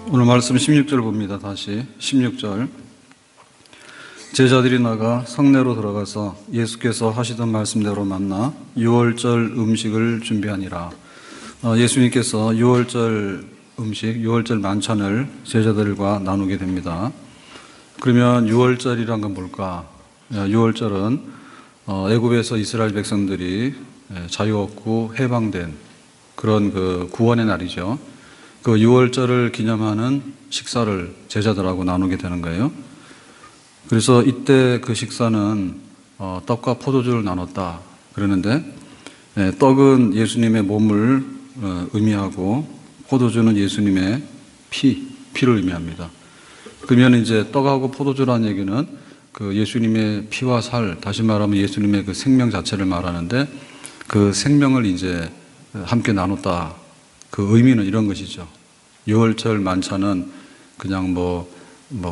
오늘 말씀 16절 봅니다. 다시 16절. 제자들이 나가 성내로 들어가서 예수께서 하시던 말씀대로 만나 유월절 음식을 준비하니라. 예수님께서 유월절 음식, 유월절 만찬을 제자들과 나누게 됩니다. 그러면 유월절이란 건 뭘까? 유월절은 애굽에서 이스라엘 백성들이 자유 얻고 해방된 그런 그 구원의 날이죠. 그 유월절을 기념하는 식사를 제자들하고 나누게 되는 거예요. 그래서 이때 그 식사는 떡과 포도주를 나눴다 그러는데, 떡은 예수님의 몸을 의미하고 포도주는 예수님의 피를 의미합니다. 그러면 이제 떡하고 포도주라는 얘기는 그 예수님의 피와 살, 다시 말하면 예수님의 그 생명 자체를 말하는데, 그 생명을 이제 함께 나눴다. 그 의미는 이런 것이죠. 유월절 만찬은 그냥 뭐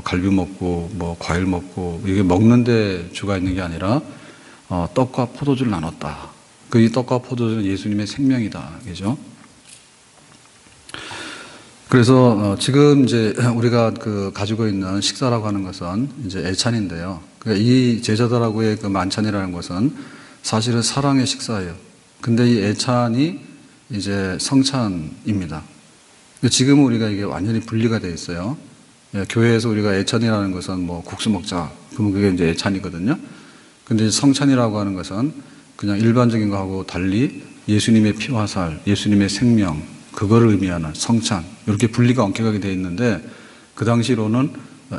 갈비 먹고 과일 먹고 이게 먹는데 주가 있는 게 아니라 떡과 포도주를 나눴다. 그 이 떡과 포도주는 예수님의 생명이다. 그죠? 그래서 지금 이제 우리가 그 가지고 있는 식사라고 하는 것은 이제 애찬인데요. 그러니까 이 제자들하고의 그 만찬이라는 것은 사실은 사랑의 식사예요. 근데 이 애찬이 이제 성찬입니다. 지금은 우리가 이게 완전히 분리가 되어 있어요. 교회에서 우리가 애찬이라는 것은 뭐 국수 먹자. 그러면 그게 이제 애찬이거든요. 근데 성찬이라고 하는 것은 그냥 일반적인 거하고 달리 예수님의 피와 살, 예수님의 생명, 그거를 의미하는 성찬. 이렇게 분리가 엄격하게 되어 있는데, 그 당시로는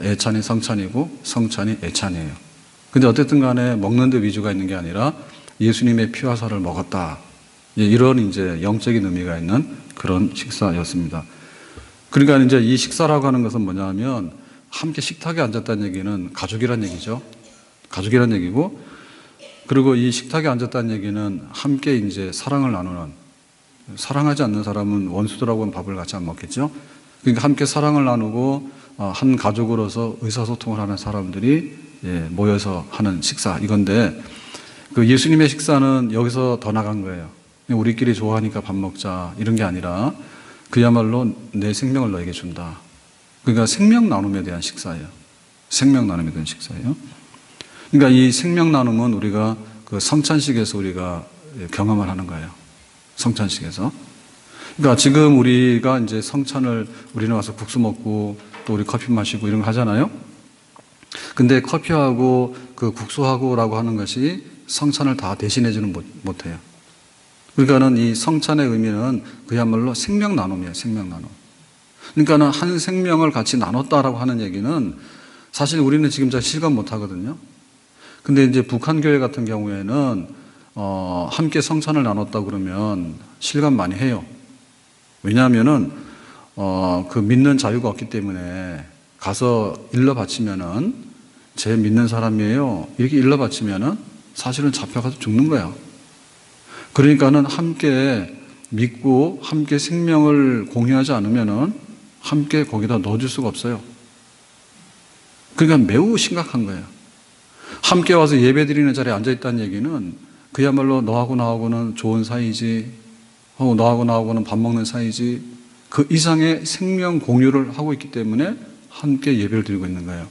애찬이 성찬이고 성찬이 애찬이에요. 근데 어쨌든 간에 먹는 데 위주가 있는 게 아니라 예수님의 피와 살을 먹었다. 이런 이제 영적인 의미가 있는 그런 식사였습니다. 그러니까 이제 이 식사라고 하는 것은 뭐냐면 함께 식탁에 앉았다는 얘기는 가족이란 얘기죠. 가족이란 얘기고, 그리고 이 식탁에 앉았다는 얘기는 함께 이제 사랑을 나누는, 사랑하지 않는 사람은 원수들하고는 밥을 같이 안 먹겠죠. 그러니까 함께 사랑을 나누고 한 가족으로서 의사소통을 하는 사람들이 모여서 하는 식사, 이건데, 그 예수님의 식사는 여기서 더 나간 거예요. 우리끼리 좋아하니까 밥 먹자 이런 게 아니라 그야말로 내 생명을 너에게 준다. 그러니까 생명 나눔에 대한 식사예요. 생명 나눔에 대한 식사예요. 그러니까 이 생명 나눔은 우리가 그 성찬식에서 우리가 경험을 하는 거예요. 성찬식에서. 그러니까 지금 우리가 이제 성찬을 우리는 와서 국수 먹고 또 우리 커피 마시고 이런 거 하잖아요. 근데 커피하고 그 국수하고라고 하는 것이 성찬을 다 대신해주는 못해요. 그러니까는 이 성찬의 의미는 그야말로 생명 나눔이에요. 생명 나눔. 그러니까는 한 생명을 같이 나눴다라고 하는 얘기는 사실 우리는 지금 잘 실감 못 하거든요. 근데 이제 북한 교회 같은 경우에는 함께 성찬을 나눴다 그러면 실감 많이 해요. 왜냐하면은 그 믿는 자유가 없기 때문에 가서 일러 바치면은 제 믿는 사람이에요. 이렇게 일러 바치면은 사실은 잡혀가서 죽는 거야. 그러니까는 함께 믿고 함께 생명을 공유하지 않으면은 함께 거기다 넣어줄 수가 없어요. 그러니까 매우 심각한 거예요. 함께 와서 예배 드리는 자리에 앉아있다는 얘기는 그야말로 너하고 나하고는 좋은 사이지, 너하고 나하고는 밥 먹는 사이지, 그 이상의 생명 공유를 하고 있기 때문에 함께 예배를 드리고 있는 거예요.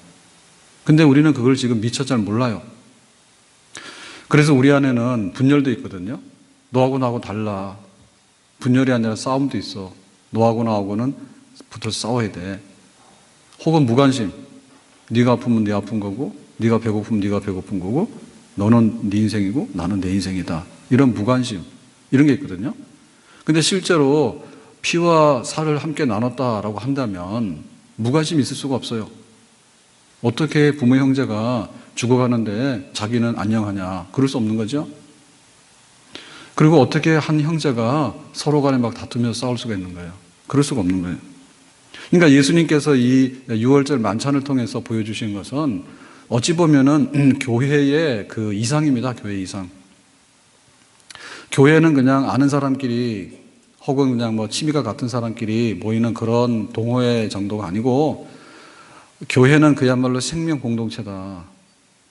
근데 우리는 그걸 지금 미처 잘 몰라요. 그래서 우리 안에는 분열도 있거든요. 너하고 나하고 달라. 분열이 아니라 싸움도 있어. 너하고 나하고는 붙어서 싸워야 돼. 혹은 무관심. 네가 아프면 네 아픈 거고, 네가 배고프면 네가 배고픈 거고, 너는 네 인생이고 나는 내 인생이다. 이런 무관심, 이런 게 있거든요. 근데 실제로 피와 살을 함께 나눴다라고 한다면 무관심이 있을 수가 없어요. 어떻게 부모 형제가 죽어가는데 자기는 안녕하냐? 그럴 수 없는 거죠. 그리고 어떻게 한 형제가 서로 간에 막 다투면서 싸울 수가 있는 거예요. 그럴 수가 없는 거예요. 그러니까 예수님께서 이 유월절 만찬을 통해서 보여주신 것은 어찌 보면은 교회의 그 이상입니다. 교회 이상. 교회는 그냥 아는 사람끼리 혹은 그냥 뭐 취미가 같은 사람끼리 모이는 그런 동호회 정도가 아니고, 교회는 그야말로 생명 공동체다.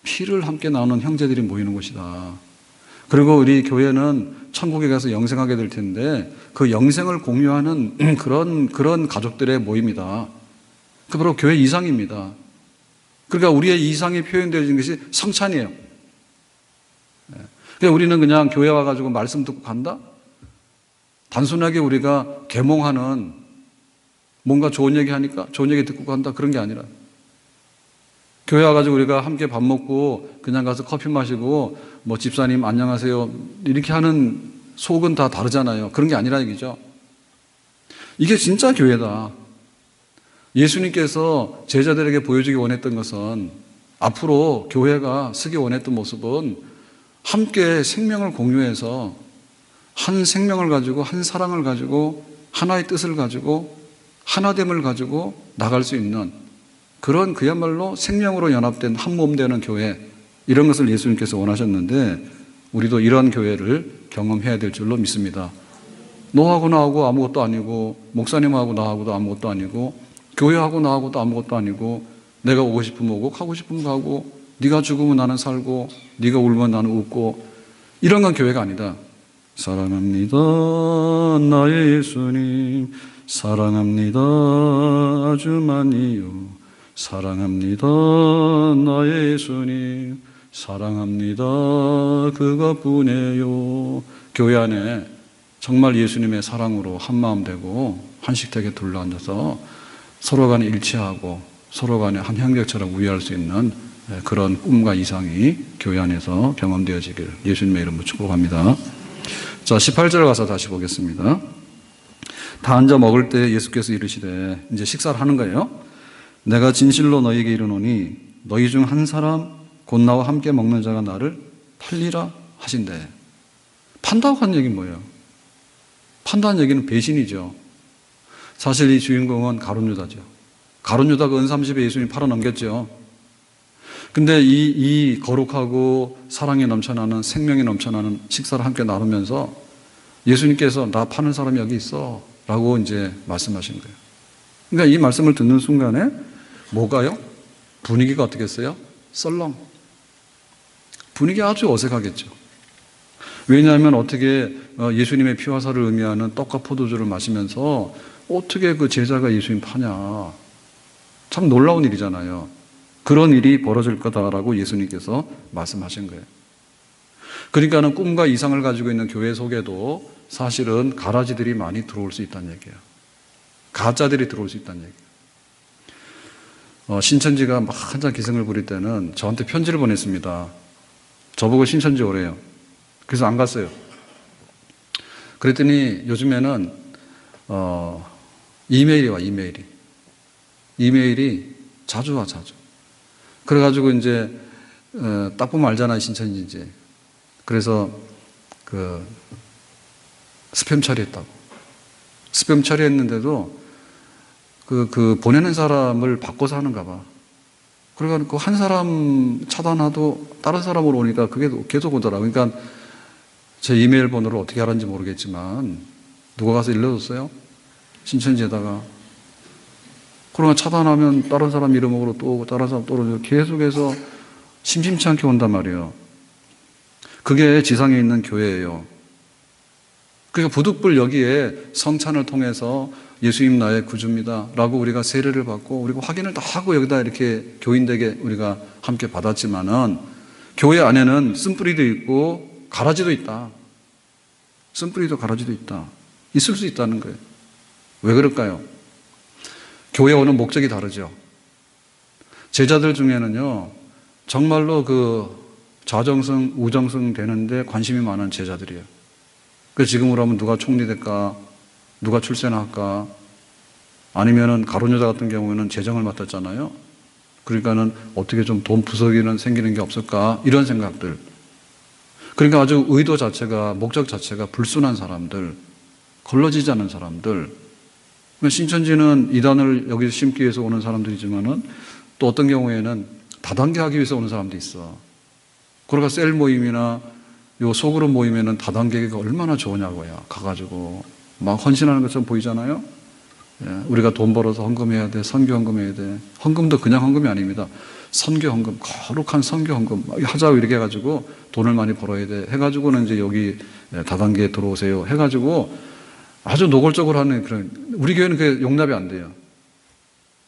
피를 함께 나누는 형제들이 모이는 곳이다. 그리고 우리 교회는 천국에 가서 영생하게 될 텐데 그 영생을 공유하는 그런 가족들의 모임이다. 그 바로 교회 이상입니다. 그러니까 우리의 이상이 표현되어진 것이 성찬이에요. 그러니까 우리는 그냥 교회 와가지고 말씀 듣고 간다? 단순하게 우리가 계몽하는 뭔가 좋은 얘기 하니까 좋은 얘기 듣고 간다 그런 게 아니라 교회 와가지고 우리가 함께 밥 먹고 그냥 가서 커피 마시고 뭐 집사님 안녕하세요 이렇게 하는 속은 다 다르잖아요. 그런 게 아니라 얘기죠. 이게 진짜 교회다. 예수님께서 제자들에게 보여주기 원했던 것은 앞으로 교회가 쓰기 원했던 모습은 함께 생명을 공유해서 한 생명을 가지고 한 사랑을 가지고 하나의 뜻을 가지고 하나됨을 가지고 나갈 수 있는 그런 그야말로 생명으로 연합된 한 몸 되는 교회 이런 것을 예수님께서 원하셨는데 우리도 이런 교회를 경험해야 될 줄로 믿습니다. 너하고 나하고 아무것도 아니고 목사님하고 나하고도 아무것도 아니고 교회하고 나하고도 아무것도 아니고 내가 오고 싶으면 오고 가고 싶으면 가고 네가 죽으면 나는 살고 네가 울면 나는 웃고 이런 건 교회가 아니다. 사랑합니다 나의 예수님 사랑합니다 아주 많이요 사랑합니다 나의 예수님 사랑합니다 그것뿐이에요. 교회 안에 정말 예수님의 사랑으로 한마음 되고 한식탁에 둘러앉아서 서로 간에 일치하고 서로 간에 한 형제처럼 우애할 수 있는 그런 꿈과 이상이 교회 안에서 경험되어지길 예수님의 이름으로 축복합니다. 자, 18절 가서 다시 보겠습니다. 다 앉아 먹을 때 예수께서 이르시되 이제 식사를 하는 거예요. 내가 진실로 너희에게 이르노니 너희 중 한 사람 곧 나와 함께 먹는 자가 나를 팔리라 하신대. 판다고 한 얘기는 뭐예요? 판다는 얘기는 배신이죠. 사실 이 주인공은 가룟 유다죠. 가룟 유다가 은 30에 예수님 팔아 넘겼죠. 근데 이 거룩하고 사랑이 넘쳐나는 생명이 넘쳐나는 식사를 함께 나누면서 예수님께서 나 파는 사람이 여기 있어 라고 이제 말씀하신 거예요. 그러니까 이 말씀을 듣는 순간에 뭐가요? 분위기가 어떻겠어요? 썰렁. 분위기 아주 어색하겠죠. 왜냐하면 어떻게 예수님의 피와 살을 의미하는 떡과 포도주를 마시면서 어떻게 그 제자가 예수님 파냐. 참 놀라운 일이잖아요. 그런 일이 벌어질 거다라고 예수님께서 말씀하신 거예요. 그러니까는 꿈과 이상을 가지고 있는 교회 속에도 사실은 가라지들이 많이 들어올 수 있다는 얘기예요. 가짜들이 들어올 수 있다는 얘기예요. 신천지가 막 한참 기승을 부릴 때는 저한테 편지를 보냈습니다. 저보고 신천지 오래요. 그래서 안 갔어요. 그랬더니 요즘에는 이메일이 와, 이메일이 자주 와, 자주. 그래가지고 이제 딱 보면 알잖아요, 신천지인지. 그래서 그 스팸 처리했다고. 스팸 처리했는데도 그 보내는 사람을 바꿔서 하는가 봐. 그래가지고 한 사람 차단하도 다른 사람으로 오니까 그게 계속 오더라고요. 그러니까 제 이메일 번호를 어떻게 알았는지 모르겠지만 누가 가서 일러줬어요? 신천지에다가. 그러면 차단하면 다른 사람 이름으로 또 오고 다른 사람 또 오고 계속해서 심심치 않게 온단 말이에요. 그게 지상에 있는 교회예요. 그러니까 부득불 여기에 성찬을 통해서 예수님 나의 구주입니다 라고 우리가 세례를 받고 우리가 확인을 다 하고 여기다 이렇게 교인되게 우리가 함께 받았지만은 교회 안에는 쓴뿌리도 있고 가라지도 있다. 쓴뿌리도 가라지도 있다. 있을 수 있다는 거예요. 왜 그럴까요? 교회 오는 목적이 다르죠. 제자들 중에는요, 정말로 그 좌정승, 우정승 되는데 관심이 많은 제자들이에요. 그래서 지금으로 하면 누가 총리 될까, 누가 출세할까, 아니면은 가룟 유다 같은 경우에는 재정을 맡았잖아요. 그러니까는 어떻게 좀 돈 부서기는 생기는 게 없을까, 이런 생각들. 그러니까 아주 의도 자체가, 목적 자체가 불순한 사람들, 걸러지지 않은 사람들. 신천지는 이단을 여기서 심기 위해서 오는 사람들이지만은 또 어떤 경우에는 다단계 하기 위해서 오는 사람도 있어. 그러니까 셀 모임이나 요 소그룹 모임에는 다단계가 얼마나 좋으냐고요. 가가지고 막 헌신하는 것처럼 보이잖아요. 예, 우리가 돈 벌어서 헌금해야 돼. 선교 헌금해야 돼. 헌금도 그냥 헌금이 아닙니다. 선교 헌금, 거룩한 선교 헌금 하자고 이렇게 해가지고 돈을 많이 벌어야 돼. 해가지고는 이제 여기 다단계에 들어오세요. 해가지고 아주 노골적으로 하는 그런, 우리 교회는 그게 용납이 안 돼요.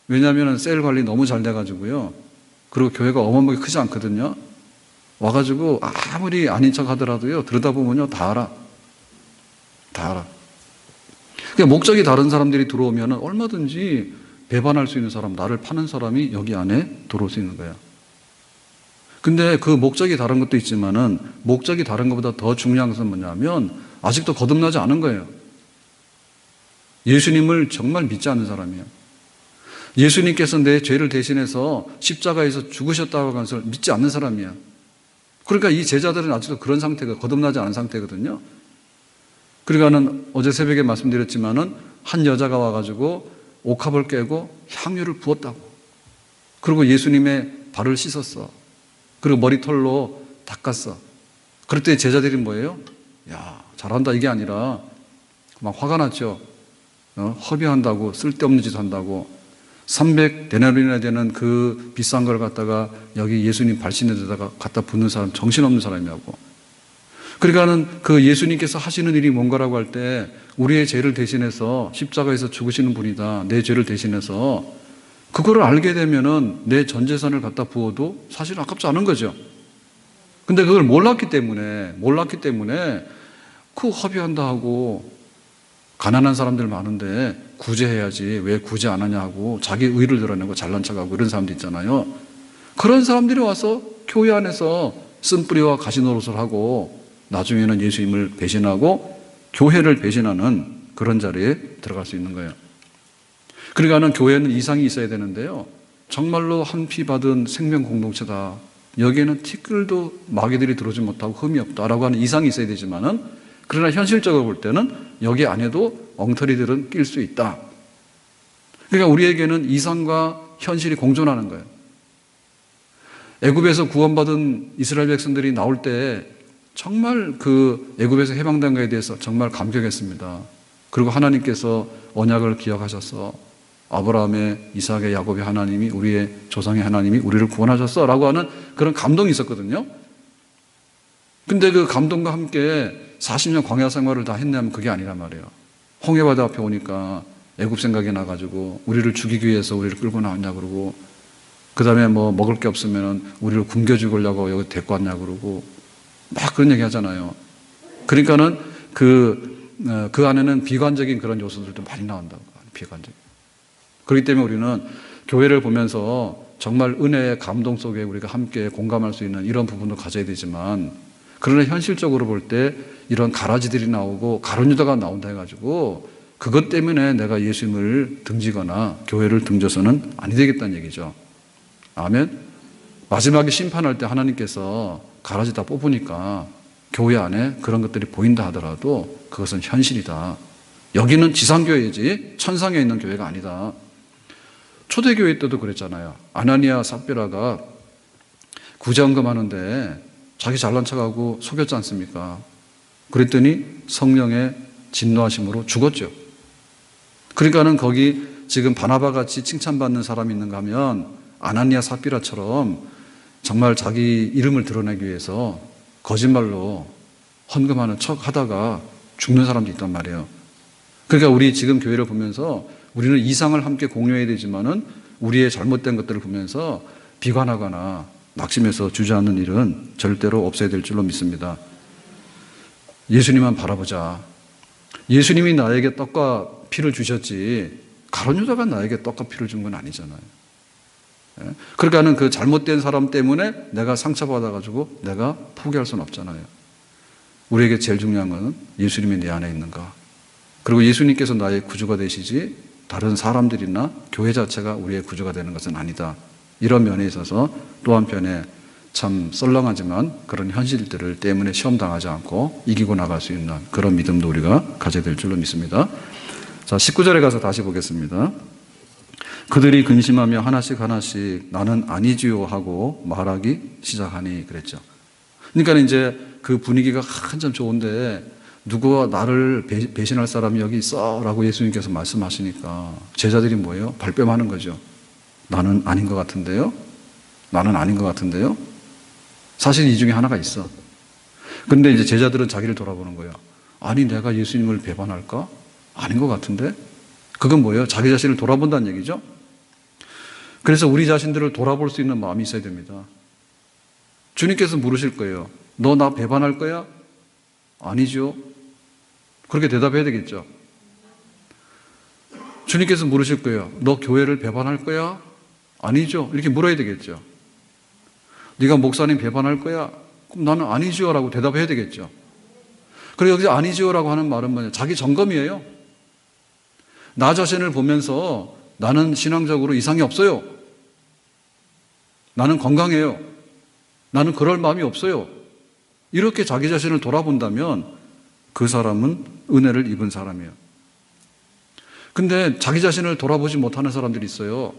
왜냐하면 세일 관리 너무 잘 돼가지고요. 그리고 교회가 어마어마하게 크지 않거든요. 와가지고 아무리 아닌 척 하더라도요, 들여다보면요, 다 알아. 다 알아. 그러니까 목적이 다른 사람들이 들어오면 얼마든지 배반할 수 있는 사람, 나를 파는 사람이 여기 안에 들어올 수 있는 거야. 근데 그 목적이 다른 것도 있지만은 목적이 다른 것보다 더 중요한 것은 뭐냐면 아직도 거듭나지 않은 거예요. 예수님을 정말 믿지 않는 사람이에요. 예수님께서 내 죄를 대신해서 십자가에서 죽으셨다고 하는 것을 믿지 않는 사람이야. 그러니까 이 제자들은 아직도 그런 상태가 거듭나지 않은 상태거든요. 그러니까는 어제 새벽에 말씀드렸지만은 한 여자가 와가지고 옥합을 깨고 향유를 부었다고. 그리고 예수님의 발을 씻었어. 그리고 머리털로 닦았어. 그럴 때 제자들이 뭐예요? 야, 잘한다 이게 아니라 막 화가 났죠. 허비한다고, 쓸데없는 짓 한다고. 300데나리온이나 되는 그 비싼 걸 갖다가 여기 예수님 발 씻는 데다가 갖다 붓는 사람, 정신없는 사람이라고. 그러니까는 그 예수님께서 하시는 일이 뭔가라고 할 때 우리의 죄를 대신해서 십자가에서 죽으시는 분이다. 내 죄를 대신해서 그거를 알게 되면은 내 전 재산을 갖다 부어도 사실 아깝지 않은 거죠. 근데 그걸 몰랐기 때문에 그 허비한다 하고 가난한 사람들 많은데 구제해야지 왜 구제 안 하냐 하고 자기 의를 드러내고 잘난 척하고 이런 사람도 있잖아요. 그런 사람들이 와서 교회 안에서 쓴뿌리와 가시노릇을 하고 나중에는 예수님을 배신하고 교회를 배신하는 그런 자리에 들어갈 수 있는 거예요. 그러니까는 교회는 이상이 있어야 되는데요. 정말로 한 피 받은 생명 공동체다. 여기에는 티끌도 마귀들이 들어오지 못하고 흠이 없다라고 하는 이상이 있어야 되지만은 그러나 현실적으로 볼 때는 여기 안에도 엉터리들은 낄 수 있다. 그러니까 우리에게는 이상과 현실이 공존하는 거예요. 애굽에서 구원받은 이스라엘 백성들이 나올 때 정말 그 애굽에서 해방된 것에 대해서 정말 감격했습니다. 그리고 하나님께서 언약을 기억하셔서 아브라함의, 이삭의, 야곱의 하나님이, 우리의 조상의 하나님이 우리를 구원하셨어 라고 하는 그런 감동이 있었거든요. 근데 그 감동과 함께 40년 광야 생활을 다 했냐면 그게 아니란 말이에요. 홍해바다 앞에 오니까 애굽 생각이 나가지고 우리를 죽이기 위해서 우리를 끌고 나왔냐 그러고, 그 다음에 뭐 먹을 게 없으면 우리를 굶겨 죽으려고 여기 데리고 왔냐 그러고 막 그런 얘기 하잖아요. 그러니까는 그 안에는 비관적인 그런 요소들도 많이 나온다고. 비관적인. 그렇기 때문에 우리는 교회를 보면서 정말 은혜의 감동 속에 우리가 함께 공감할 수 있는 이런 부분도 가져야 되지만, 그러나 현실적으로 볼 때 이런 가라지들이 나오고 가룟유다가 나온다 해가지고 그것 때문에 내가 예수님을 등지거나 교회를 등져서는 아니 되겠다는 얘기죠. 아멘. 마지막에 심판할 때 하나님께서 가라지 다 뽑으니까 교회 안에 그런 것들이 보인다 하더라도 그것은 현실이다. 여기는 지상교회이지 천상에 있는 교회가 아니다. 초대교회 때도 그랬잖아요. 아나니아 삽비라가 구제헌금하는데 자기 잘난 척하고 속였지 않습니까? 그랬더니 성령의 진노하심으로 죽었죠. 그러니까는 거기 지금 바나바 같이 칭찬받는 사람이 있는가 하면 아나니아 삽비라처럼 정말 자기 이름을 드러내기 위해서 거짓말로 헌금하는 척 하다가 죽는 사람도 있단 말이에요. 그러니까 우리 지금 교회를 보면서 우리는 이상을 함께 공유해야 되지만은 우리의 잘못된 것들을 보면서 비관하거나 낙심해서 주저하는 일은 절대로 없어야 될 줄로 믿습니다. 예수님만 바라보자. 예수님이 나에게 떡과 피를 주셨지 가룟유다가 나에게 떡과 피를 준 건 아니잖아요. 그러니까는 그 잘못된 사람 때문에 내가 상처받아가지고 내가 포기할 수는 없잖아요. 우리에게 제일 중요한 것은 예수님이 내 안에 있는가. 그리고 예수님께서 나의 구주가 되시지 다른 사람들이나 교회 자체가 우리의 구주가 되는 것은 아니다. 이런 면에 있어서 또 한편에 참 썰렁하지만 그런 현실들을 때문에 시험당하지 않고 이기고 나갈 수 있는 그런 믿음도 우리가 가져야 될 줄로 믿습니다. 자, 19절에 가서 다시 보겠습니다. 그들이 근심하며 하나씩 나는 아니지요 하고 말하기 시작하니 그랬죠. 그러니까 이제 그 분위기가 한참 좋은데 누구와 나를 배신할 사람이 여기 있어 라고 예수님께서 말씀하시니까 제자들이 뭐예요? 발뺌하는 거죠. 나는 아닌 것 같은데요? 나는 아닌 것 같은데요? 사실 이 중에 하나가 있어. 근데 이제 제자들은 자기를 돌아보는 거예요. 아니 내가 예수님을 배반할까? 아닌 것 같은데? 그건 뭐예요? 자기 자신을 돌아본다는 얘기죠. 그래서 우리 자신들을 돌아볼 수 있는 마음이 있어야 됩니다. 주님께서 물으실 거예요. 너 나 배반할 거야? 아니죠. 그렇게 대답해야 되겠죠. 주님께서 물으실 거예요. 너 교회를 배반할 거야? 아니죠. 이렇게 물어야 되겠죠. 네가 목사님 배반할 거야? 그럼 나는 아니죠 라고 대답해야 되겠죠. 그리고 여기서 아니죠 라고 하는 말은 뭐냐? 자기 점검이에요. 나 자신을 보면서 나는 신앙적으로 이상이 없어요. 나는 건강해요. 나는 그럴 마음이 없어요. 이렇게 자기 자신을 돌아본다면 그 사람은 은혜를 입은 사람이에요. 근데 자기 자신을 돌아보지 못하는 사람들이 있어요.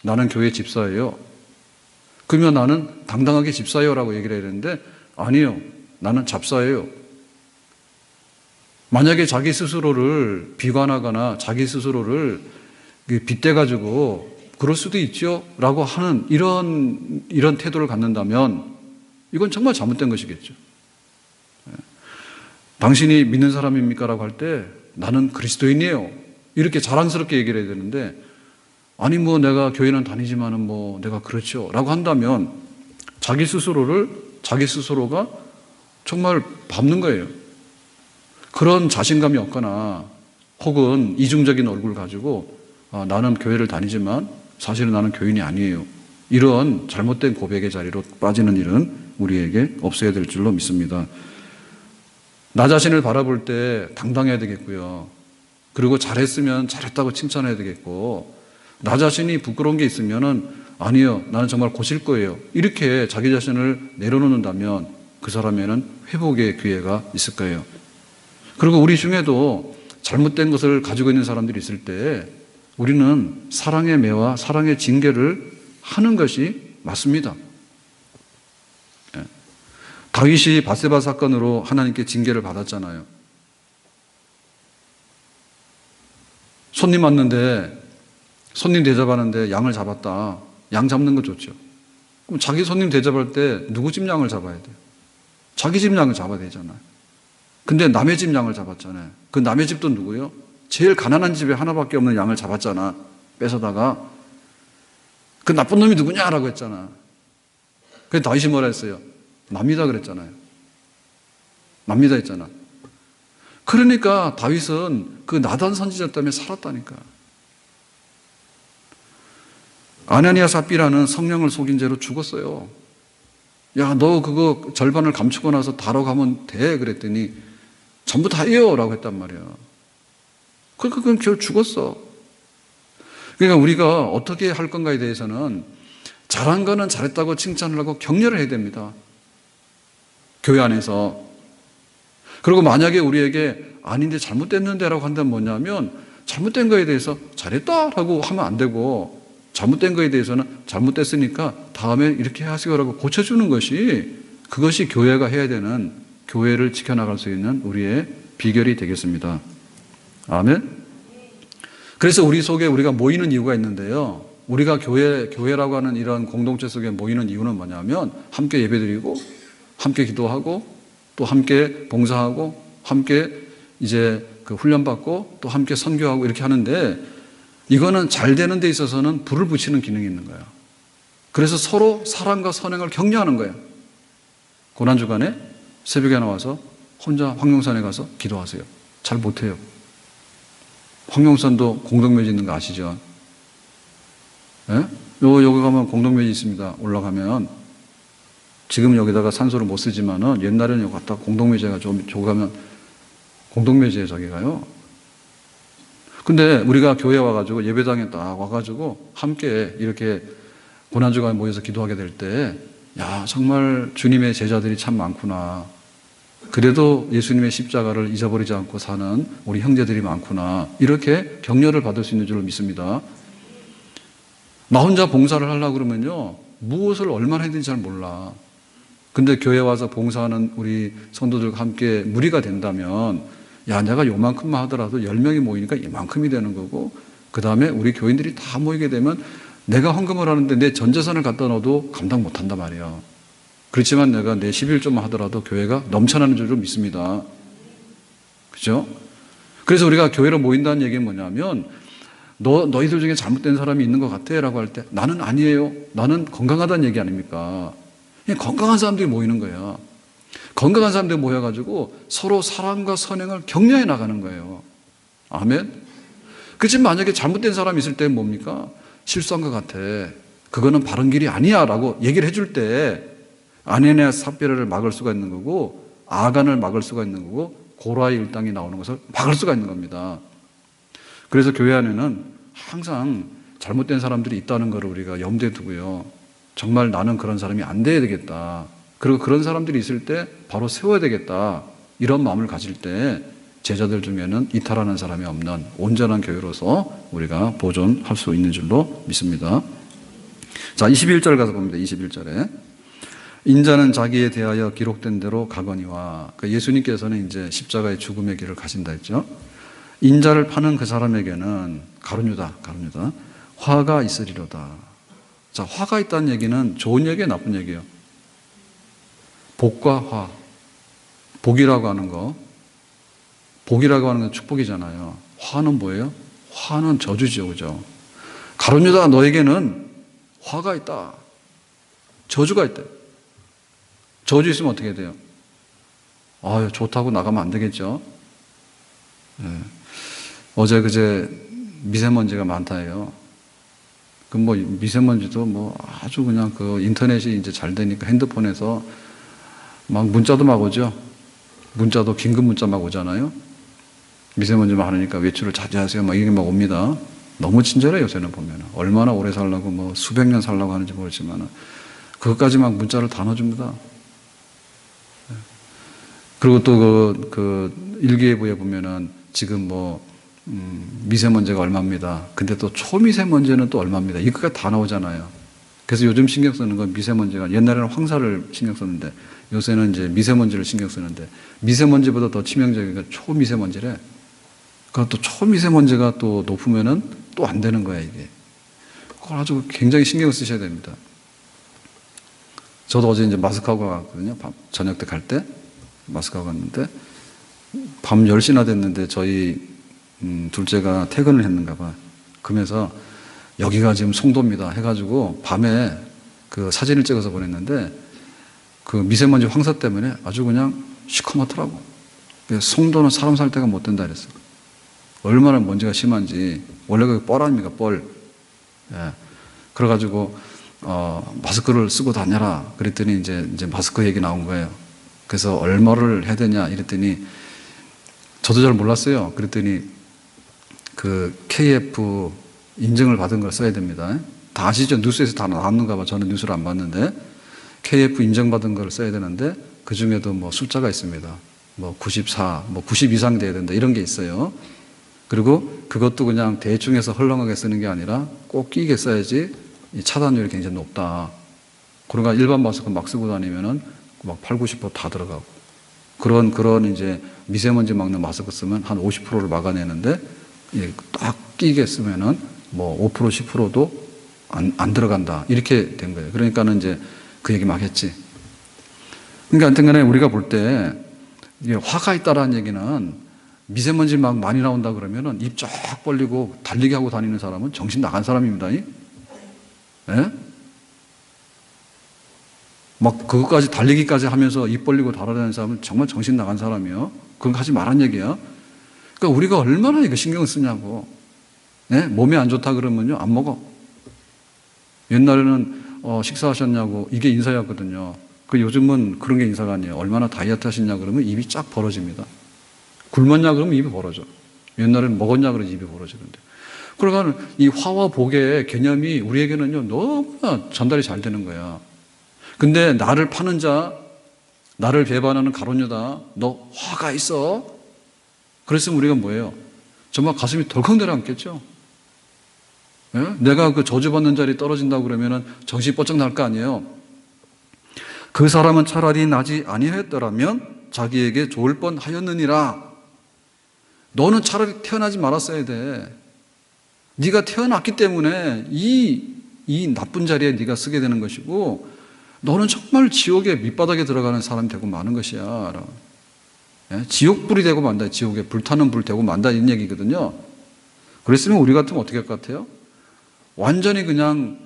나는 교회 집사예요. 그러면 나는 당당하게 집사예요 라고 얘기를 해야 되는데 아니요. 나는 잡사예요. 만약에 자기 스스로를 비관하거나 자기 스스로를 빗대가지고 그럴 수도 있죠 라고 하는 이런 태도를 갖는다면 이건 정말 잘못된 것이겠죠. 당신이 믿는 사람입니까? 라고 할 때 나는 그리스도인이에요. 이렇게 자랑스럽게 얘기를 해야 되는데 아니 뭐 내가 교회는 다니지만은 뭐 내가 그렇죠 라고 한다면 자기 스스로가 정말 밟는 거예요. 그런 자신감이 없거나 혹은 이중적인 얼굴을 가지고 나는 교회를 다니지만 사실은 나는 교인이 아니에요. 이런 잘못된 고백의 자리로 빠지는 일은 우리에게 없어야 될 줄로 믿습니다. 나 자신을 바라볼 때 당당해야 되겠고요. 그리고 잘했으면 잘했다고 칭찬해야 되겠고 나 자신이 부끄러운 게 있으면은 아니요. 나는 정말 고칠 거예요. 이렇게 자기 자신을 내려놓는다면 그 사람에는 회복의 기회가 있을 거예요. 그리고 우리 중에도 잘못된 것을 가지고 있는 사람들이 있을 때 우리는 사랑의 매와 사랑의 징계를 하는 것이 맞습니다. 다윗이 밧세바 사건으로 하나님께 징계를 받았잖아요. 손님 왔는데 손님 대접하는데 양을 잡았다. 양 잡는 거 좋죠. 그럼 자기 손님 대접할 때 누구 집 양을 잡아야 돼요? 자기 집 양을 잡아야 되잖아요. 근데 남의 집 양을 잡았잖아요. 그 남의 집도 누구요? 제일 가난한 집에 하나밖에 없는 양을 잡았잖아. 뺏어다가. 그 나쁜 놈이 누구냐라고 했잖아. 그래서 다윗이 뭐라 했어요? 납니다 그랬잖아요. 납니다 했잖아. 그러니까 다윗은 그 나단 선지자 때문에 살았다니까. 아나니아 삽비라는 성령을 속인 죄로 죽었어요. 야, 너 그거 절반을 감추고 나서 다러 가면 돼 그랬더니 전부 다예요 라고 했단 말이야. 그러니까 그건 결국 죽었어. 그러니까 우리가 어떻게 할 건가에 대해서는 잘한 거는 잘했다고 칭찬을 하고 격려를 해야 됩니다. 교회 안에서. 그리고 만약에 우리에게 아닌데 잘못됐는데 라고 한다면 뭐냐면 잘못된 거에 대해서 잘했다라고 하면 안 되고 잘못된 거에 대해서는 잘못됐으니까 다음에 이렇게 하세요라고 고쳐주는 것이 그것이 교회가 해야 되는 교회를 지켜나갈 수 있는 우리의 비결이 되겠습니다. 아멘. 그래서 우리 속에 우리가 모이는 이유가 있는데요. 우리가 교회라고 하는 이런 공동체 속에 모이는 이유는 뭐냐면 함께 예배드리고 함께 기도하고 또 함께 봉사하고 함께 이제 그 훈련받고 또 함께 선교하고 이렇게 하는데 이거는 잘 되는 데 있어서는 불을 붙이는 기능이 있는 거예요. 그래서 서로 사랑과 선행을 격려하는 거예요. 고난주간에 새벽에 나와서 혼자 황룡산에 가서 기도하세요. 잘 못해요. 황룡산도 공동묘지 있는 거 아시죠? 예? 여기 가면 공동묘지 있습니다. 올라가면 지금 여기다가 산소를 못 쓰지만은 옛날에는 여기 갔다 공동묘지가 저기 가면 공동묘지에 저기 가요. 근데 우리가 교회 와가지고 예배당에 딱 와가지고 함께 이렇게 고난주간에 모여서 기도하게 될 때, 야, 정말 주님의 제자들이 참 많구나. 그래도 예수님의 십자가를 잊어버리지 않고 사는 우리 형제들이 많구나. 이렇게 격려를 받을 수 있는 줄로 믿습니다. 나 혼자 봉사를 하려고 그러면요, 무엇을 얼마나 해야 되는지 잘 몰라. 근데 교회 와서 봉사하는 우리 성도들과 함께 무리가 된다면, 야, 내가 요만큼만 하더라도 10명이 모이니까 이만큼이 되는 거고, 그 다음에 우리 교인들이 다 모이게 되면 내가 헌금을 하는데 내 전 재산을 갖다 넣어도 감당 못 한단 말이에요. 그렇지만 내가 내 11조만 하더라도 교회가 넘쳐나는 줄로 믿습니다. 그죠? 그래서 우리가 교회로 모인다는 얘기는 뭐냐면, 너희들 중에 잘못된 사람이 있는 것 같아? 라고 할 때 나는 아니에요. 나는 건강하다는 얘기 아닙니까? 건강한 사람들이 모이는 거야. 건강한 사람들이 모여가지고 서로 사랑과 선행을 격려해 나가는 거예요. 아멘? 그렇지만 만약에 잘못된 사람이 있을 때 뭡니까? 실수한 것 같아. 그거는 바른 길이 아니야. 라고 얘기를 해줄 때 아내네 삽비를 막을 수가 있는 거고 아간을 막을 수가 있는 거고 고라의 일당이 나오는 것을 막을 수가 있는 겁니다. 그래서 교회 안에는 항상 잘못된 사람들이 있다는 것을 우리가 염두에 두고요. 정말 나는 그런 사람이 안 돼야 되겠다. 그리고 그런 사람들이 있을 때 바로 세워야 되겠다. 이런 마음을 가질 때 제자들 중에는 이탈하는 사람이 없는 온전한 교회로서 우리가 보존할 수 있는 줄로 믿습니다. 자, 21절 가서 봅니다. 21절에. 인자는 자기에 대하여 기록된 대로 가거니와. 예수님께서는 이제 십자가의 죽음의 길을 가신다 했죠. 인자를 파는 그 사람에게는 가룟유다. 화가 있으리로다. 자, 화가 있다는 얘기는 좋은 얘기예요, 나쁜 얘기예요? 복과 화. 복이라고 하는 거. 복이라고 하는 건 축복이잖아요. 화는 뭐예요? 화는 저주죠, 그죠? 가룟유다, 너에게는 화가 있다. 저주가 있다. 저주 있으면 어떻게 돼요? 아유, 좋다고 나가면 안 되겠죠? 네. 어제 그제 미세먼지가 많다해요. 그 뭐 미세먼지도 뭐 아주 그냥 그 인터넷이 이제 잘 되니까 핸드폰에서 막 문자도 막 오죠. 문자도 긴급 문자 막 오잖아요. 미세먼지 많으니까 외출을 자제하세요. 막 이게 막 옵니다. 너무 친절해요, 요새는 보면. 얼마나 오래 살라고 뭐 수백 년 살라고 하는지 모르지만 그것까지 막 문자를 다 넣어줍니다. 그리고 또 그 일기예보에 보면은 지금 뭐 미세먼지가 얼마입니다. 근데 또 초미세먼지는 또 얼마입니다. 이거가 다 나오잖아요. 그래서 요즘 신경 쓰는 건 미세먼지가, 옛날에는 황사를 신경 썼는데 요새는 이제 미세먼지를 신경 쓰는데 미세먼지보다 더 치명적인 건 초미세먼지래. 그러니까 또 초미세먼지가 또 높으면은 또 안 되는 거야, 이게. 그걸 아주 굉장히 신경 쓰셔야 됩니다. 저도 어제 이제 마스크하고 갔거든요. 저녁 때 갈 때 마스크하고 갔는데 밤 10시나 됐는데 저희 둘째가 퇴근을 했는가 봐. 그러면서 여기가 지금 송도입니다 해가지고 밤에 그 사진을 찍어서 보냈는데 그 미세먼지 황사 때문에 아주 그냥 시커멓더라고. 송도는 사람 살 데가 못 된다 그랬어. 얼마나 먼지가 심한지. 원래 그게 뻘 아닙니까, 뻘. 예. 그래가지고 마스크를 쓰고 다녀라 그랬더니 이제 마스크 얘기 나온 거예요. 그래서 얼마를 해야 되냐 이랬더니 저도 잘 몰랐어요. 그랬더니 그 KF 인증을 받은 걸 써야 됩니다. 다 아시죠? 뉴스에서 다 나왔는가 봐. 저는 뉴스를 안 봤는데 KF 인증받은 걸 써야 되는데 그 중에도 뭐 숫자가 있습니다. 뭐 94, 뭐 90 이상 돼야 된다 이런 게 있어요. 그리고 그것도 그냥 대충 해서 헐렁하게 쓰는 게 아니라 꼭 끼게 써야지 이 차단율이 굉장히 높다. 그러니까 일반 마스크 막 쓰고 다니면은 막 8, 90% 다 들어가고 그런 이제 미세먼지 막는 마스크 쓰면 한 50%를 막아내는데 딱 끼게 쓰면은 뭐 5%, 10%도 안 들어간다. 이렇게 된 거예요. 그러니까는 이제 그 얘기 막 했지. 그러니까 하여튼 간에 우리가 볼 때 화가 있다라는 얘기는 미세먼지 막 많이 나온다 그러면은 입 쫙 벌리고 달리기 하고 다니는 사람은 정신 나간 사람입니다. 예? 막 그것까지 달리기까지 하면서 입 벌리고 달아다니는 사람은 정말 정신 나간 사람이요. 그건 하지 말란 얘기야. 그러니까 우리가 얼마나 이거 신경 쓰냐고. 네? 몸에 안 좋다 그러면요 안 먹어. 옛날에는 식사하셨냐고 이게 인사였거든요. 그 요즘은 그런 게 인사가 아니에요. 얼마나 다이어트 하시냐 그러면 입이 쫙 벌어집니다. 굶었냐 그러면 입이 벌어져. 옛날에는 먹었냐 그러면 입이 벌어지는데. 그러니까 이 화와 복의 개념이 우리에게는요 너무나 전달이 잘 되는 거야. 근데 나를 파는 자, 나를 배반하는 가룟유다. 너 화가 있어. 그랬으면 우리가 뭐예요? 정말 가슴이 덜컥 내려앉겠죠. 예? 내가 그 저주받는 자리에 떨어진다고 그러면은 정신이 뻗쩍 날 거 아니에요. 그 사람은 차라리 나지 아니하였더라면 자기에게 좋을 뻔하였느니라. 너는 차라리 태어나지 말았어야 돼. 네가 태어났기 때문에 이 나쁜 자리에 네가 쓰게 되는 것이고 너는 정말 지옥의 밑바닥에 들어가는 사람이 되고 마는 것이야. 예? 지옥불이 되고 만다. 지옥에 불타는 불 되고 만다. 이런 얘기거든요. 그랬으면 우리 같으면 어떻게 할 것 같아요? 완전히 그냥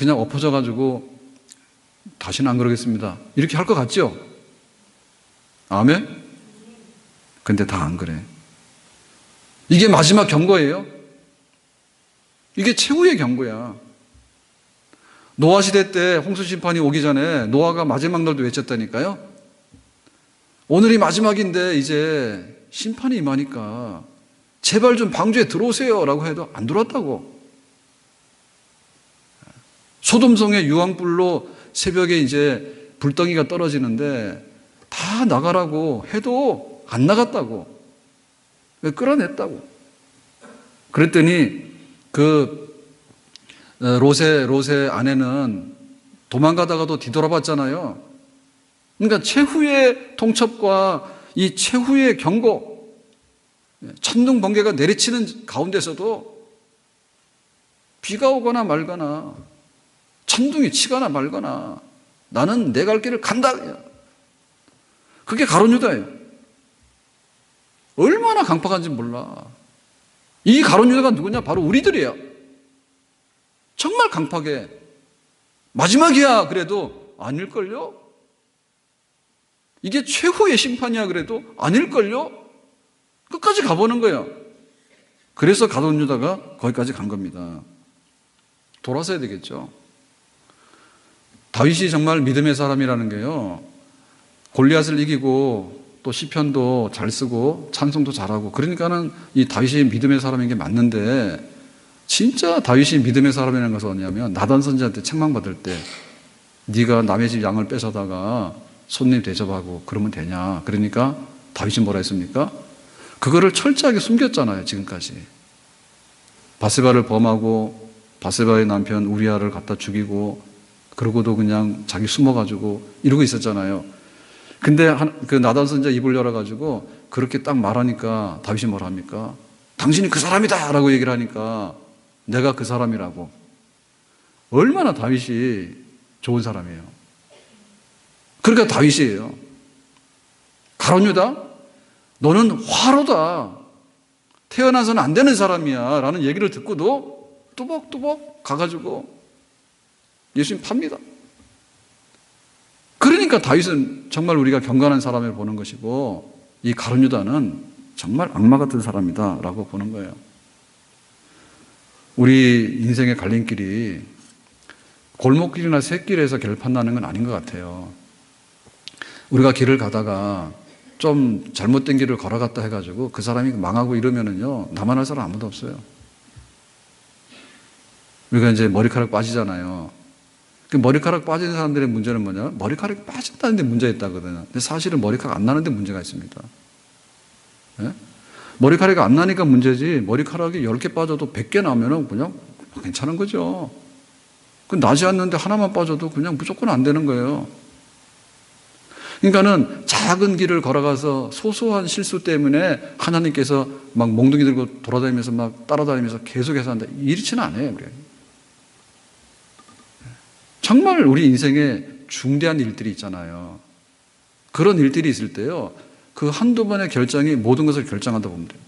엎어져 가지고 다시는 안 그러겠습니다, 이렇게 할 것 같죠? 아멘? 근데 다 안 그래. 이게 마지막 경고예요. 이게 최후의 경고야. 노아 시대 때 홍수 심판이 오기 전에 노아가 마지막 날도 외쳤다니까요. 오늘이 마지막인데 이제 심판이 임하니까 제발 좀 방주에 들어오세요 라고 해도 안 들어왔다고. 소돔성의 유황불로 새벽에 이제 불덩이가 떨어지는데 다 나가라고 해도 안 나갔다고. 끌어냈다고. 그랬더니 롯의 아내는 도망가다가도 뒤돌아봤잖아요. 그러니까 최후의 통첩과 이 최후의 경고, 천둥 번개가 내리치는 가운데서도 비가 오거나 말거나 천둥이 치거나 말거나 나는 내 갈 길을 간다. 그게 가룟 유다예요. 얼마나 강팍한지 몰라. 이 가룟 유다가 누구냐? 바로 우리들이에요. 정말 강팍해. 마지막이야 그래도 아닐걸요? 이게 최후의 심판이야 그래도 아닐걸요? 끝까지 가보는 거예요. 그래서 가룟 유다가 거기까지 간 겁니다. 돌아서야 되겠죠. 다윗이 정말 믿음의 사람이라는 게요, 골리앗을 이기고 또 시편도 잘 쓰고 찬송도 잘하고, 그러니까는 이 다윗이 믿음의 사람인 게 맞는데, 진짜 다윗이 믿음의 사람이라는 것은 뭐냐면 나단 선지자한테 책망받을 때 네가 남의 집 양을 뺏어다가 손님 대접하고 그러면 되냐. 그러니까 다윗이 뭐라 했습니까? 그거를 철저하게 숨겼잖아요. 지금까지 바세바를 범하고 바세바의 남편 우리아를 갖다 죽이고 그러고도 그냥 자기 숨어가지고 이러고 있었잖아요. 근데 그 나단 선지자 입을 열어가지고 그렇게 딱 말하니까 다윗이 뭐라 합니까? 당신이 그 사람이다 라고 얘기를 하니까 내가 그 사람이라고. 얼마나 다윗이 좋은 사람이에요. 그러니까 다윗이에요. 가룟 유다, 너는 화로다. 태어나서는 안 되는 사람이야 라는 얘기를 듣고도 뚜벅뚜벅 가가지고 예수님 팝니다. 그러니까 다윗은 정말 우리가 경건한 사람을 보는 것이고, 이 가룟 유다는 정말 악마 같은 사람이다 라고 보는 거예요. 우리 인생의 갈림길이 골목길이나 샛길에서 결판 나는 건 아닌 것 같아요. 우리가 길을 가다가 좀 잘못된 길을 걸어갔다 해가지고 그 사람이 망하고 이러면은요, 나만 할 사람 아무도 없어요. 우리가 이제 머리카락 빠지잖아요. 그 머리카락 빠지는 사람들의 문제는 뭐냐? 머리카락이 빠진다는 데 문제가 있다거든요. 근데 사실은 머리카락 안 나는 데 문제가 있습니다. 네? 머리카락이 안 나니까 문제지, 머리카락이 10개 빠져도 100개 나오면 그냥 괜찮은 거죠. 그 나지 않는데 하나만 빠져도 그냥 무조건 안 되는 거예요. 그러니까는 작은 길을 걸어가서 소소한 실수 때문에 하나님께서 막 몽둥이 들고 돌아다니면서 막 따라다니면서 계속해서 한다. 이렇지는 않아요. 그래. 정말 우리 인생에 중대한 일들이 있잖아요. 그런 일들이 있을 때요, 그 한두 번의 결정이 모든 것을 결정한다 보면 돼요.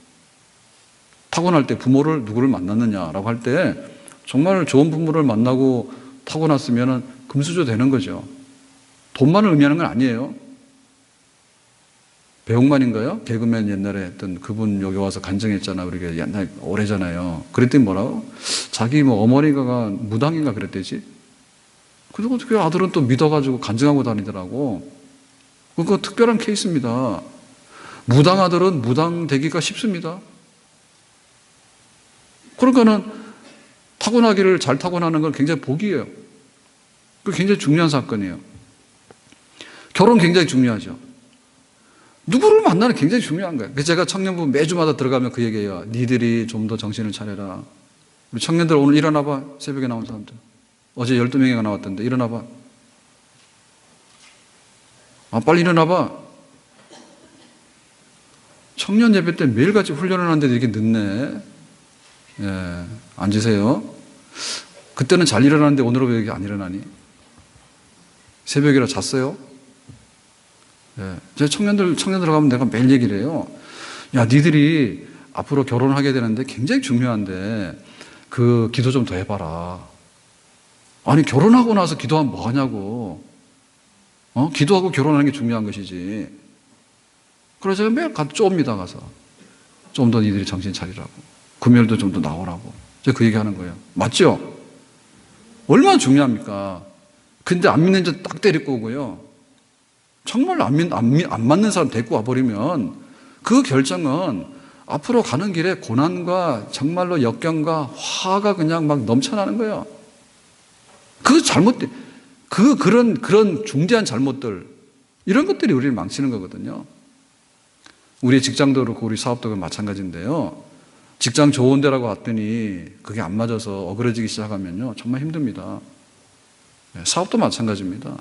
타고날 때 부모를 누구를 만났느냐라고 할 때 정말 좋은 부모를 만나고 타고났으면 금수저 되는 거죠. 돈만을 의미하는 건 아니에요. 배용만인가요? 개그맨 옛날에 했던 그분 여기 와서 간증했잖아. 우리가 옛날 오래잖아요. 그랬더니 뭐라고? 자기 뭐 어머니가 무당인가 그랬대지. 그래서 어떻게 아들은 또 믿어가지고 간증하고 다니더라고. 그거 특별한 케이스입니다. 무당 아들은 무당 되기가 쉽습니다. 그러니까는 타고나기를 잘 타고나는 건 굉장히 복이에요. 그게 굉장히 중요한 사건이에요. 결혼 굉장히 중요하죠. 누구를 만나는 게 굉장히 중요한 거예요. 그래서 제가 청년부 매주마다 들어가면 그 얘기예요. 니들이 좀 더 정신을 차려라. 우리 청년들 오늘 일어나봐. 새벽에 나온 사람들. 어제 12명이가 나왔던데 일어나봐. 아, 빨리 일어나봐. 청년 예배 때 매일같이 훈련을 하는데 이렇게 늦네. 예, 앉으세요. 그때는 잘 일어나는데 오늘은 왜 이렇게 안 일어나니? 새벽이라 잤어요? 예, 제 청년들 가면 내가 매일 얘기를 해요. 야, 니들이 앞으로 결혼하게 되는데 굉장히 중요한데 그 기도 좀 더 해봐라. 아니 결혼하고 나서 기도하면 뭐 하냐고. 기도하고 결혼하는 게 중요한 것이지. 그래서 제가 매일 쪼옵니다. 가서 좀 더 니들이 정신 차리라고, 금요일도 좀 더 나오라고 제가 그 얘기하는 거예요. 맞죠? 얼마나 중요합니까? 근데 안 믿는 자 딱 데리고 오고요, 정말 안 맞는 사람 데리고 와버리면 그 결정은 앞으로 가는 길에 고난과 정말로 역경과 화가 그냥 막 넘쳐나는 거예요. 그 잘못된, 그런 중대한 잘못들, 이런 것들이 우리를 망치는 거거든요. 우리 직장도 그렇고 우리 사업도 마찬가지인데요. 직장 좋은 데라고 왔더니 그게 안 맞아서 어그러지기 시작하면요, 정말 힘듭니다. 사업도 마찬가지입니다.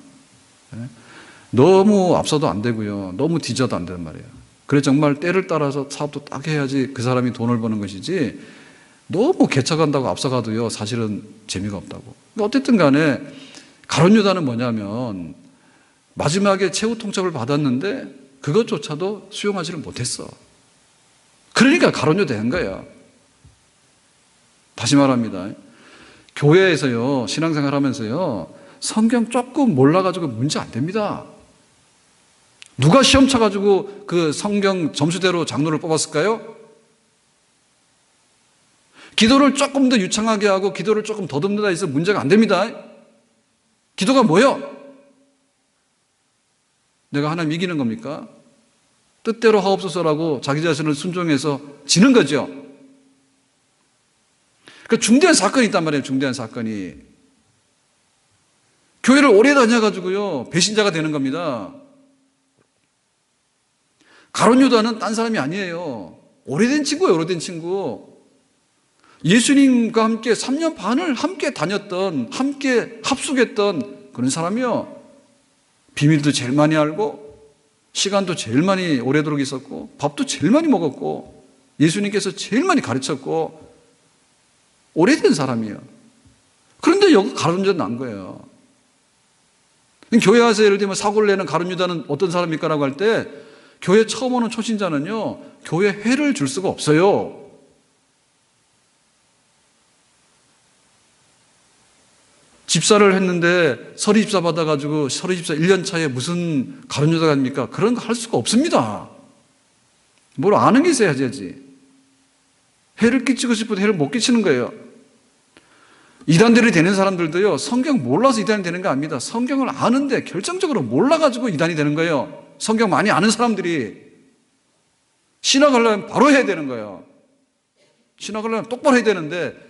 너무 앞서도 안 되고요, 너무 뒤져도 안 되는 말이에요. 그래 정말 때를 따라서 사업도 딱 해야지 그 사람이 돈을 버는 것이지, 너무 개척한다고 앞서가도요 사실은 재미가 없다고. 어쨌든 간에 가룟 유다는 뭐냐면 마지막에 최후 통첩을 받았는데 그것조차도 수용하지를 못했어. 그러니까 가룟 유다 된 거예요. 다시 말합니다. 교회에서요, 신앙생활 하면서요, 성경 조금 몰라가지고 문제 안 됩니다. 누가 시험 쳐가지고 그 성경 점수대로 장로를 뽑았을까요? 기도를 조금 더 유창하게 하고 기도를 조금 더듬는다 해서 문제가 안 됩니다. 기도가 뭐예요? 내가 하나님 이기는 겁니까? 뜻대로 하옵소서라고 자기 자신을 순종해서 지는 거죠. 그 중대한 사건이 있단 말이에요. 중대한 사건이. 교회를 오래 다녀가지고요, 배신자가 되는 겁니다. 가룟 유다는 딴 사람이 아니에요. 오래된 친구예요. 오래된 친구. 예수님과 함께 3년 반을 함께 다녔던, 함께 합숙했던 그런 사람이요. 비밀도 제일 많이 알고, 시간도 제일 많이 오래도록 있었고, 밥도 제일 많이 먹었고, 예수님께서 제일 많이 가르쳤고, 오래된 사람이에요. 그런데 여기 가룟 유다 난 거예요. 교회 와서 예를 들면 사고를 내는 가룟 유다는 어떤 사람일까 라고 할 때, 교회 처음 오는 초신자는요, 교회 회를 줄 수가 없어요. 집사를 했는데 서리 집사 받아가지고 서리 집사 1년 차에 무슨 가룟 유다가 아닙니까? 그런 거 할 수가 없습니다. 뭘 아는 게 있어야지. 해를 끼치고 싶어도 해를 못 끼치는 거예요. 이단들이 되는 사람들도요, 성경 몰라서 이단이 되는 거 아닙니다. 성경을 아는데 결정적으로 몰라가지고 이단이 되는 거예요. 성경 많이 아는 사람들이. 신학하려면 바로 해야 되는 거예요. 신학하려면 똑바로 해야 되는데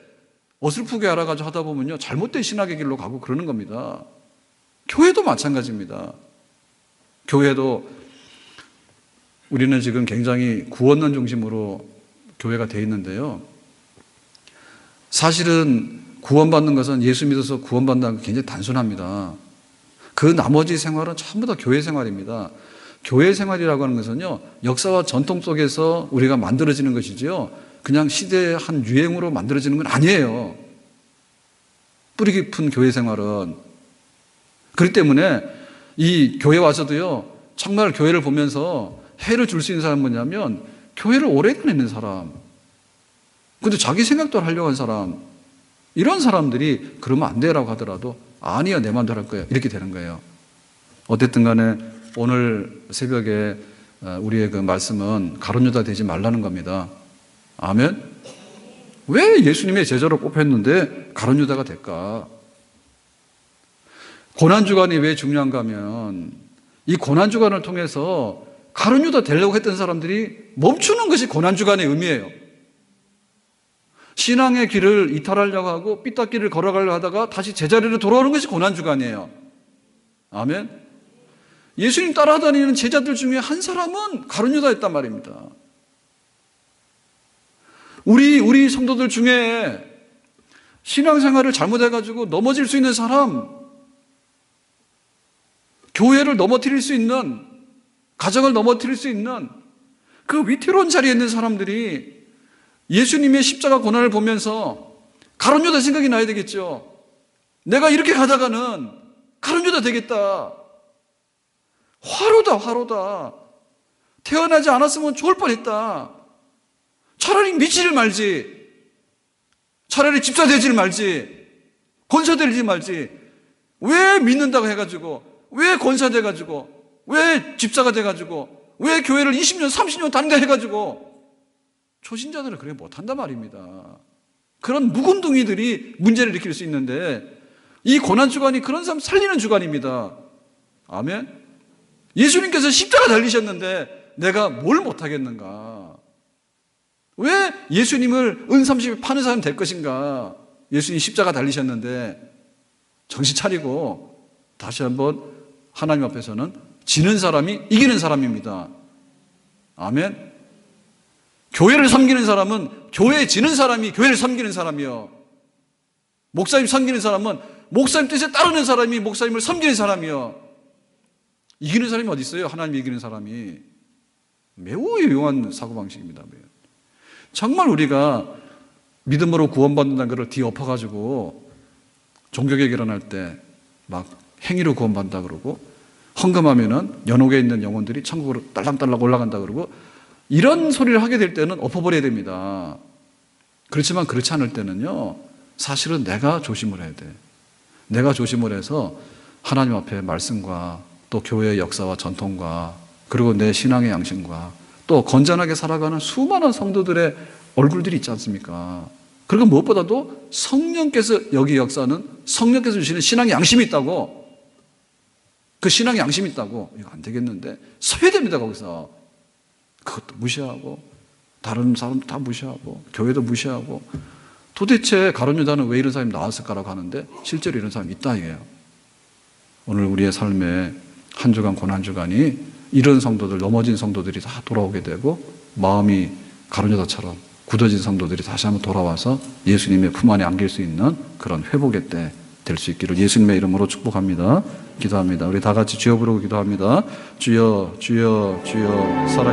어설프게 알아가지고 하다 보면요, 잘못된 신학의 길로 가고 그러는 겁니다. 교회도 마찬가지입니다. 교회도 우리는 지금 굉장히 구원론 중심으로 교회가 되어 있는데요, 사실은 구원받는 것은 예수 믿어서 구원받는 게 굉장히 단순합니다. 그 나머지 생활은 전부 다 교회 생활입니다. 교회 생활이라고 하는 것은요, 역사와 전통 속에서 우리가 만들어지는 것이지요, 그냥 시대의 한 유행으로 만들어지는 건 아니에요. 뿌리 깊은 교회 생활은. 그렇기 때문에 이 교회 와서도요, 정말 교회를 보면서 해를 줄 수 있는 사람은 뭐냐면 교회를 오래 다니는 사람, 근데 자기 생각도 하려고 하는 사람, 이런 사람들이 그러면 안 돼라고 하더라도 아니야, 내 마음대로 할 거야, 이렇게 되는 거예요. 어쨌든 간에 오늘 새벽에 우리의 그 말씀은 가룟 유다 되지 말라는 겁니다. 아멘? 왜 예수님의 제자로 뽑혔는데 가룟 유다가 될까? 고난주간이 왜 중요한가 하면, 이 고난주간을 통해서 가룟 유다 되려고 했던 사람들이 멈추는 것이 고난주간의 의미예요. 신앙의 길을 이탈하려고 하고 삐딱길을 걸어가려고 하다가 다시 제자리로 돌아오는 것이 고난주간이에요. 아멘? 예수님 따라다니는 제자들 중에 한 사람은 가룟 유다였단 말입니다. 우리 성도들 중에 신앙생활을 잘못해가지고 넘어질 수 있는 사람, 교회를 넘어뜨릴 수 있는, 가정을 넘어뜨릴 수 있는 그 위태로운 자리에 있는 사람들이 예수님의 십자가 고난을 보면서 가룟 유다 생각이 나야 되겠죠. 내가 이렇게 가다가는 가룟 유다 되겠다. 화로다. 태어나지 않았으면 좋을 뻔했다. 차라리 믿지를 말지, 차라리 집사 되지를 말지, 권사 되지 말지. 왜 믿는다고 해가지고, 왜 권사 돼가지고, 왜 집사가 돼가지고, 왜 교회를 20년 30년 다닌다 해가지고. 초신자들은 그렇게 못한단 말입니다. 그런 묵은둥이들이 문제를 일으킬 수 있는데, 이 고난주간이 그런 사람 살리는 주간입니다. 아멘. 예수님께서 십자가 달리셨는데 내가 뭘 못하겠는가? 왜 예수님을 은30에 파는 사람이 될 것인가? 예수님 십자가 달리셨는데 정신 차리고 다시 한번 하나님 앞에서는 지는 사람이 이기는 사람입니다. 아멘. 교회를 섬기는 사람은 교회에 지는 사람이 교회를 섬기는 사람이요. 목사님 섬기는 사람은 목사님 뜻에 따르는 사람이 목사님을 섬기는 사람이요. 이기는 사람이 어디 있어요? 하나님 이기는 사람이. 매우 유용한 사고방식입니다. 정말 우리가 믿음으로 구원받는다는 것을 뒤엎어가지고 종교개혁 일어날 때 막 행위로 구원받는다 그러고, 헌금하면은 연옥에 있는 영혼들이 천국으로 딸랑딸랑 올라간다 그러고, 이런 소리를 하게 될 때는 엎어버려야 됩니다. 그렇지만 그렇지 않을 때는요, 사실은 내가 조심을 해야 돼. 내가 조심을 해서 하나님 앞에 말씀과 또 교회의 역사와 전통과 그리고 내 신앙의 양심과 또 건전하게 살아가는 수많은 성도들의 얼굴들이 있지 않습니까? 그리고 무엇보다도 성령께서 여기 역사는 성령께서 주시는 신앙의 양심이 있다고, 그 신앙의 양심이 있다고, 이거 안 되겠는데 서야 됩니다. 거기서 그것도 무시하고 다른 사람도 다 무시하고 교회도 무시하고, 도대체 가룟 유다는 왜 이런 사람이 나왔을까라고 하는데 실제로 이런 사람이 있다 이게요. 오늘 우리의 삶에 한 주간 고난주간이 이런 성도들, 넘어진 성도들이 다 돌아오게 되고 마음이 가룟 유다처럼 굳어진 성도들이 다시 한번 돌아와서 예수님의 품 안에 안길 수 있는 그런 회복의 때 될 수 있기를 예수님의 이름으로 축복합니다. 기도합니다. 우리 다 같이 주여 부르고 기도합니다. 주여, 주여, 주여, 살아